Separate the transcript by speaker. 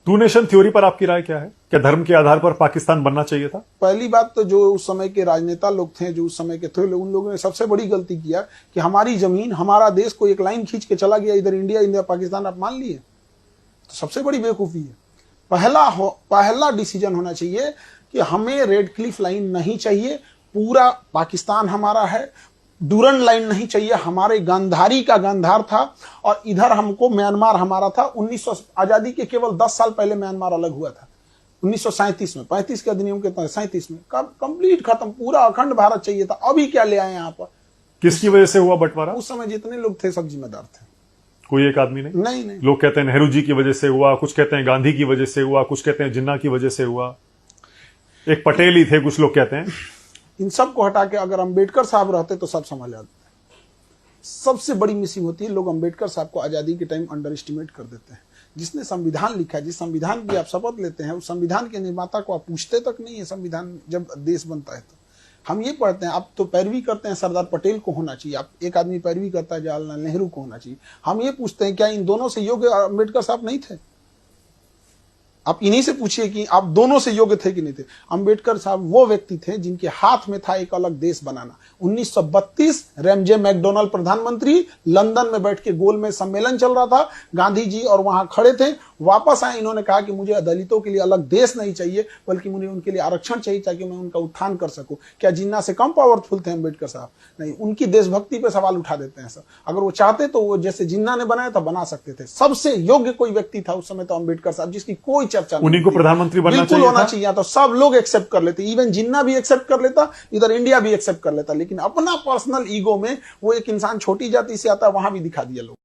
Speaker 1: To nation theory पर आपकी राय क्या है? क्या धर्म के आधार पर पाकिस्तान बनना चाहिए था?
Speaker 2: पहली बात तो जो उस समय के राजनेता लोग थे, जो उस समय के थे, उन लोगों ने सबसे बड़ी गलती किया कि हमारी जमीन, हमारा देश को एक लाइन खींच के चला गया, इधर इंडिया, इंडिया पाकिस्तान आप मान लिए। तो सबसे बड़ी बेवकूफी है। पहला डिसीजन होना चाहिए कि हमें रेड क्लिफ लाइन नहीं चाहिए, पूरा पाकिस्तान हमारा है। डूरन लाइन नहीं चाहिए, हमारे गांधारी का गांधार था और इधर हमको म्यांमार हमारा था। 1900 आजादी के केवल 10 साल पहले म्यांमार अलग हुआ था, 1937 में। 35 के अधिनियम के तहत 37 में कंप्लीट खत्म, पूरा अखंड भारत चाहिए था। अभी क्या ले आए यहाँ पर?
Speaker 1: किसकी वजह से हुआ बंटवारा?
Speaker 2: उस समय जितने लोग थे सब जिम्मेदार थे,
Speaker 1: कोई एक आदमी नहीं।
Speaker 2: नहीं।
Speaker 1: लोग कहते हैं नेहरू जी की वजह से हुआ, कुछ कहते हैं गांधी की वजह से हुआ, कुछ कहते हैं जिन्ना की वजह से हुआ, एक पटेल ही थे, कुछ लोग कहते हैं।
Speaker 2: इन सब को हटा के अगर अंबेडकर साहब रहते तो सब संभाल जाते। सबसे बड़ी मिसिंग होती है, लोग अंबेडकर साहब को आजादी के टाइम अंडर एस्टिमेट कर देते हैं। जिसने संविधान लिखा है, जिस संविधान की आप शपथ लेते हैं, उस संविधान के निर्माता को आप पूछते तक नहीं है। संविधान जब देश बनता है तो हम ये पढ़ते हैं, आप तो पैरवी करते हैं सरदार पटेल को होना चाहिए, आप एक आदमी पैरवी करता है जवाहरलाल नेहरू को होना चाहिए। हम ये पूछते हैं क्या इन दोनों से योग्य अंबेडकर साहब नहीं थे? आप इन्हीं से पूछिए कि आप दोनों से योग्य थे कि नहीं थे। अंबेडकर साहब वो व्यक्ति थे जिनके हाथ में था एक अलग देश बनाना। 1932 रैमजे मैकडोनल्ड प्रधानमंत्री, लंदन में बैठ के गोल में सम्मेलन चल रहा था, गांधी जी और वहां खड़े थे। वापस आए, इन्होंने कहा कि मुझे दलितों के लिए अलग देश नहीं चाहिए, बल्कि मुझे उनके लिए आरक्षण चाहिए ताकि मैं उनका उत्थान कर सकूं। क्या जिन्ना से कम पावरफुल थे अंबेडकर साहब? नहीं, उनकी देशभक्ति पे सवाल उठा देते हैं सर। अगर वो चाहते तो वो जैसे जिन्ना ने बनाया था बना सकते थे। सबसे योग्य कोई व्यक्ति था उस समय तो अंबेडकर साहब, जिसकी कोई चर्चा नहीं।
Speaker 1: उन्हीं को प्रधानमंत्री बनना
Speaker 2: बिल्कुल होना चाहिए, तो सब लोग एक्सेप्ट कर लेते, इवन जिन्ना भी एक्सेप्ट कर लेता, इधर इंडिया भी एक्सेप्ट कर लेता। लेकिन अपना पर्सनल ईगो में वो एक इंसान छोटी जाति से आता, वहां भी दिखा दिया लोग।